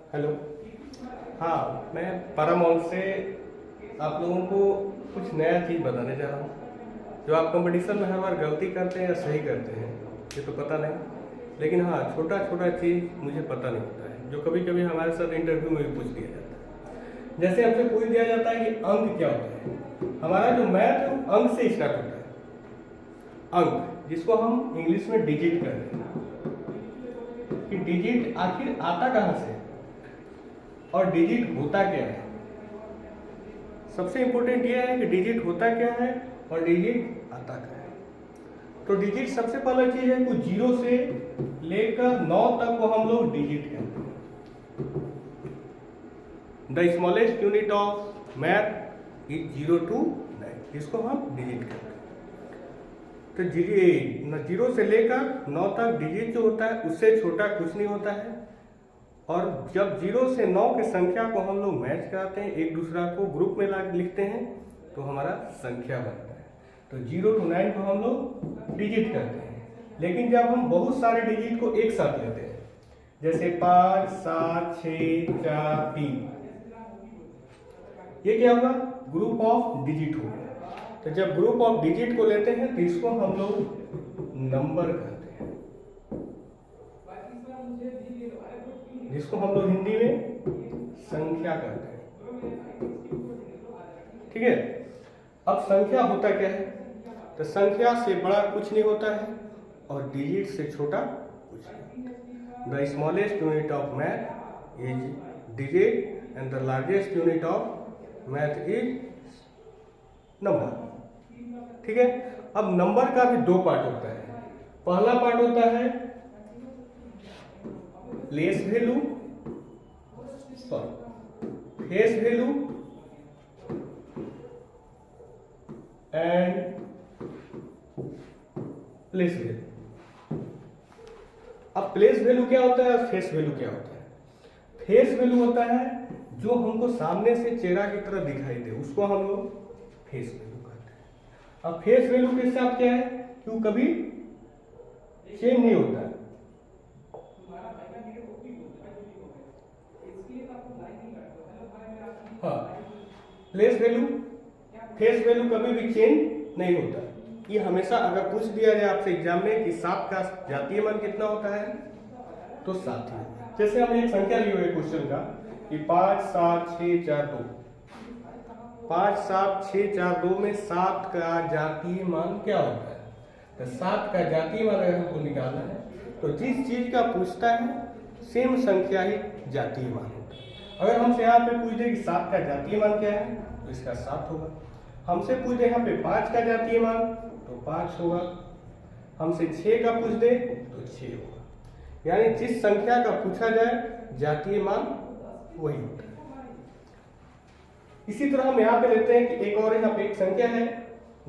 Hello. हाँ, मैं Paramount से आप लोगों को कुछ नया चीज़ बताने जा रहा हूँ। जो आप कंपटीशन में हर बार गलती करते हैं या सही करते हैं ये तो पता नहीं, लेकिन हाँ छोटा छोटा चीज़ मुझे पता नहीं होता है जो कभी कभी हमारे साथ इंटरव्यू में भी पूछ लिया जाता है। जैसे हमसे पूछ दिया जाता है कि अंक क्या होता है। हमारा जो मैथ है वो अंक से स्टार्ट होता है। अंक जिसको हम इंग्लिश में डिजिट कहते हैं कि डिजिट आखिर आता कहाँ से और डिजिट होता क्या है। सबसे इंपॉर्टेंट यह है कि डिजिट होता क्या है और डिजिट आता क्या है। तो डिजिट सबसे पहला चीज है कि 0 से लेकर 9 तक को हम लोग डिजिट कहते हैं। The smallest unit of math is 0 to 9, इसको हम डिजिट कहते हैं। तो 0 से लेकर 9 तक डिजिट जो होता है उससे छोटा कुछ नहीं होता है। और जब 0 से 9 की संख्या को हम लोग मैच कराते हैं, एक दूसरा को ग्रुप में ला लिखते हैं तो हमारा संख्या बनता है। तो 0 to 9 को हम लोग डिजिट करते हैं। लेकिन जब हम बहुत सारे डिजिट को एक साथ लेते हैं जैसे 5, 7, 6, 4, 3, ये क्या होगा? ग्रुप ऑफ डिजिट हो गया। तो जब ग्रुप ऑफ डिजिट को लेते हैं तो इसको हम लोग नंबर कहते हैं, जिसको हम लोग हिंदी में संख्या कहते हैं। ठीक है। अब संख्या होता क्या है? तो संख्या से बड़ा कुछ नहीं होता है और डिजिट से छोटा कुछ नहीं। The smallest unit of math is digit and the largest unit of math is number. ठीक है। अब नंबर का भी दो पार्ट होता है। पहला पार्ट होता है place value, face value and place value. अब प्लेस वैल्यू क्या होता है और फेस वैल्यू क्या होता है? फेस वैल्यू होता है जो हमको सामने से चेहरा की तरह दिखाई दे, उसको हम लोग फेस वैल्यू कहते हैं। अब फेस वैल्यू के साथ क्या है कि वो कभी चेंज नहीं होता है। हाँ, प्लेस वैल्यू, फेस वैल्यू कभी भी चेंज नहीं होता। ये हमेशा अगर पूछ दिया जाए आपसे एग्जाम में कि 7 का जातीय मान कितना होता है तो 7 ही। जैसे हमने एक संख्या ली हुई क्वेश्चन का कि 5, 7, 6, 4, 2। 5, 7, 6, 4, 2 में 7 का जातीय मान क्या होता है? तो 7 का जातीय मान अगर हमको निकालना है तो जिस चीज का पूछता है सेम संख्या ही जातीय मान होता है। अगर हमसे यहाँ पे पूछ दे कि 7 का जातीय मान क्या है तो इसका 7 होगा। हमसे पूछ दे यहाँ पे 5 का जातीय मान तो 5 होगा। हमसे 6 का पूछ दे तो 6 होगा। यानी जिस संख्या का पूछा जाए जातीय मान वही होता है। इसी तरह हम यहाँ पे लेते हैं कि एक और यहाँ पे एक संख्या है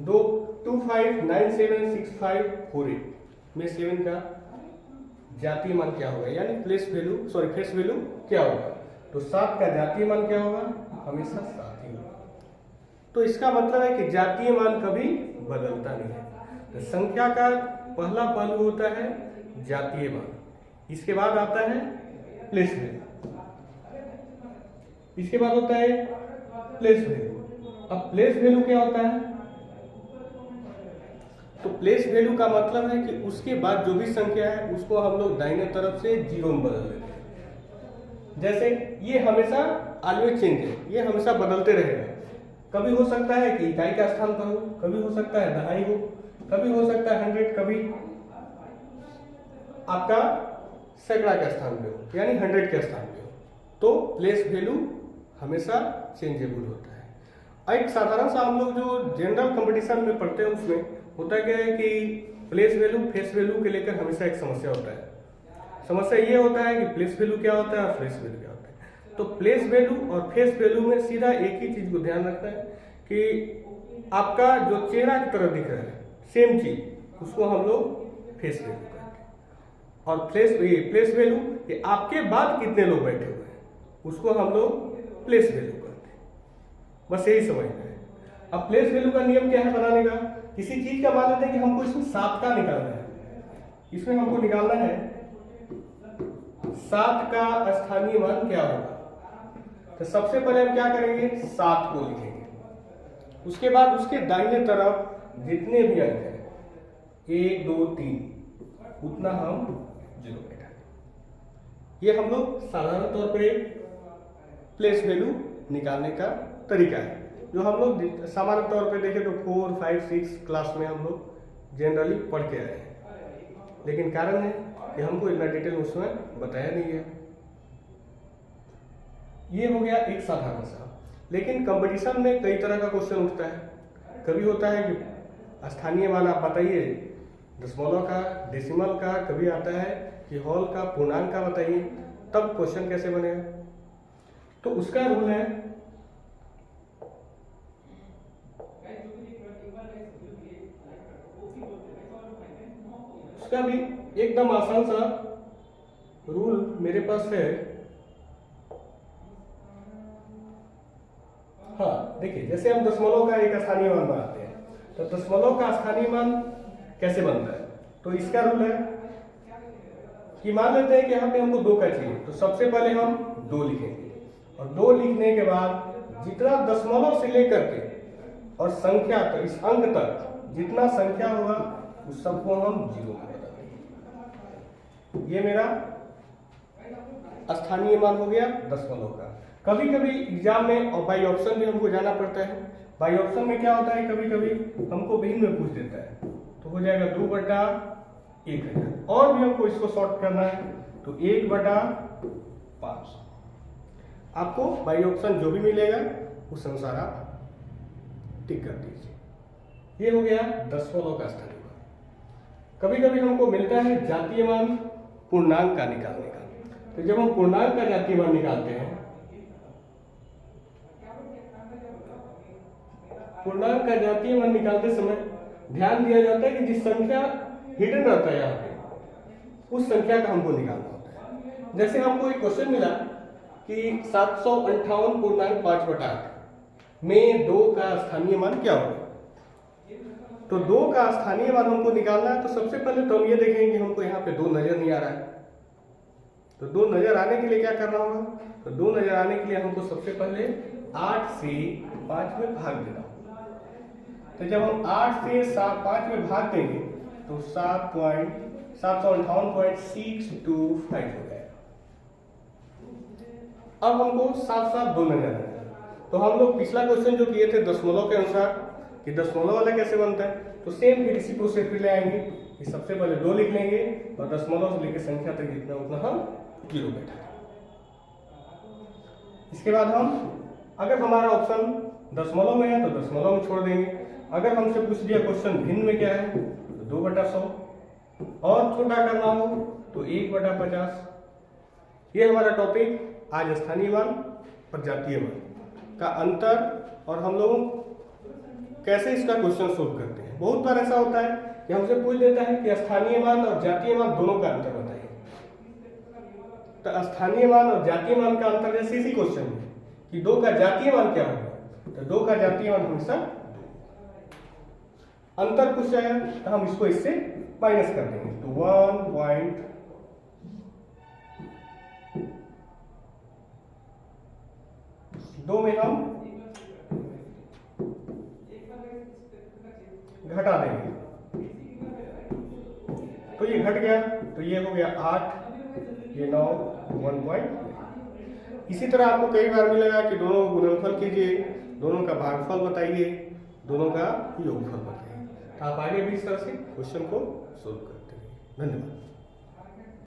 25976548 में 7 का जातीय मान क्या होगा, यानी फेस वैल्यू क्या होगा? तो 7 का जातीय मान क्या होगा? हमेशा 7 ही होगा। तो इसका मतलब है कि जातीय मान कभी बदलता नहीं है। तो संख्या का पहला पहलू होता है जातीय मान, इसके बाद आता है प्लेस वैल्यू, इसके बाद होता है प्लेस वैल्यू। अब प्लेस वैल्यू क्या होता है? तो प्लेस वैल्यू का मतलब है कि उसके बाद जो भी संख्या है उसको हम लोग दाहिने तरफ से 0 में बदल देते हैं। जैसे ये हमेशा ऑलवेज चेंज है, ये हमेशा बदलते रहेगा। कभी हो सकता है कि इकाई का स्थान पर हो, कभी हो सकता है दहाई हो, कभी हो सकता है 100, कभी आपका सैकड़ा के स्थान पे हो, यानी 100 के स्थान पे हो। तो प्लेस वैल्यू हमेशा चेंजेबल होता है। एक साधारण सा हम लोग जो जनरल कंपटीशन में पढ़ते हैं उसमें होता क्या है कि प्लेस वैल्यू फेस वैल्यू के लेकर हमेशा एक समस्या होता है। समस्या ये होता है कि प्लेस वैल्यू क्या होता है और फेस वैल्यू क्या होता है। तो प्लेस वैल्यू और फेस वैल्यू में सीधा एक ही चीज को ध्यान रखना है कि आपका जो चेहरा की तरह दिख रहा है सेम चीज, उसको हम लोग फेस वैल्यू कहते हैं। और प्लेस वैल्यू कि आपके बाद कितने लोग बैठे हुए हैं उसको हम लोग प्लेस वैल्यू कहते हैं। बस यही समझना है। अब प्लेस वैल्यू का नियम क्या है बनाने का? किसी चीज का मान लेते हैं कि हमको इसमें 7 का निकालना है, इसमें हमको निकालना है 7 का स्थानीय मान क्या होगा? तो सबसे पहले हम क्या करेंगे, 7 को लिखेंगे। उसके बाद उसके दाहिने तरफ जितने भी अंक हैं 1 2 3 उतना हम 0 बैठाएंगे। ये हम लोग साधारण तौर पर एक प्लेस वैल्यू निकालने का तरीका है, जो हम लोग सामान्य तौर पे देखें तो 4 5 6 क्लास में हम लोग जनरली पढ़ के आए हैं, लेकिन कारण है कि हमको इतना डिटेल उसमें बताया नहीं है। ये हो गया एक साधारण सा, लेकिन कंपटीशन में कई तरह का क्वेश्चन उठता है। कभी होता है कि स्थानीय मान आप बताइए दशमलव का, डेसिमल का, कभी आता है कि हॉल का, पूर्णांक का बताइए, तब क्वेश्चन कैसे बनेगा। तो उसका रूल है, उसका भी एकदम आसान सा रूल मेरे पास है। हाँ देखिए, जैसे हम दशमलव का एक स्थानीय मान बनाते हैं, तो दशमलव का स्थानीय मान कैसे बनता है? तो इसका रूल है कि मान लेते हैं कि यहाँ पे हमको 2 का चाहिए, तो सबसे पहले हम 2 लिखेंगे, और 2 लिखने के बाद जितना दशमलव से लेकर के और संख्या तक, इस अंक तक जितना संख्या होगा उस सबको हम 0 में बदल देंगे। ये मेरा स्थानीय मान हो गया दशमलव का। कभी कभी एग्जाम में और बाई ऑप्शन भी हमको जाना पड़ता है। बाई ऑप्शन में क्या होता है, कभी कभी हमको भिन्न में पूछ देता है, तो हो जाएगा 2/1000, और भी हमको इसको शॉर्ट करना है तो 1/500। आपको बाई ऑप्शन जो भी मिलेगा उस अनुसार आप टिक कर दीजिए। ये हो गया दशमलव का स्थानीय मान। कभी कभी हमको मिलता है जातीय मान पूर्णांक का निकालने का, तो जब हम पूर्णांक का जातीय मान निकालते हैं, पूर्णांक का जातीय मान निकालते समय ध्यान दिया जाता है कि जिस संख्या हिडन रहता है यहाँ पे, उस संख्या का हमको निकालना होता है। जैसे हमको एक क्वेश्चन मिला कि 758.5/8 में 2 का स्थानीय मान क्या होगा, तो 2 का स्थानीय मान हमको निकालना है। तो सबसे पहले तो हम ये देखेंगे कि हमको यहाँ पे 2 नजर नहीं आ रहा है, तो 2 नजर आने के लिए क्या करना होगा, तो 2 नजर आने के लिए हमको सबसे पहले 8 से 5 में भाग देना होगा। तो जब हम 8 से 5 में भाग देंगे तो 758.625 हो जाएगा। अब हमको साथ साथ 2 नजर आएगा, तो हम लोग पिछला क्वेश्चन जो किए थे दशमलव के अनुसार कि दशमलव वाला कैसे बनता है, तो सेम फिर इसी प्रोसेस पे ले आएंगे कि सबसे पहले 2 लिख लेंगे और दशमलव से लेकर संख्या तक जितना उतना हम 0 बैठा। इसके बाद हम, अगर हमारा ऑप्शन दशमलव में है तो दशमलव में छोड़ देंगे। अगर हमसे पूछ दिया क्वेश्चन भिन्न में क्या है, तो 2/100, और छोटा करना हो तो 1/50। ये हमारा टॉपिक आज स्थानीय मान और जातीय मान का अंतर, और हम लोग कैसे इसका क्वेश्चन सोल्व करते हैं। बहुत बार ऐसा होता है कि हमसे पूछ देता है कि स्थानीय मान और जातीय मान दोनों का अंतर बताइए। तो स्थानीय मान और जातीय मान का अंतर जैसे इसी क्वेश्चन में कि 2 का जातीय मान क्या होगा, तो 2 का जातीय मान हमेशा अंतर पूछ जाएगा तो हम इसको इससे माइनस कर देंगे, तो 1.2 में हम घटा देंगे, तो ये घट गया, तो ये हो गया 8, ये 9, 1. इसी तरह आपको कई बार मिलेगा कि दोनों का गुणनफल कीजिए, दोनों का भागफल बताइए, दोनों का योगफल बताइए। आप आगे भी इस तरह से क्वेश्चन को सोल्व करते हैं। धन्यवाद।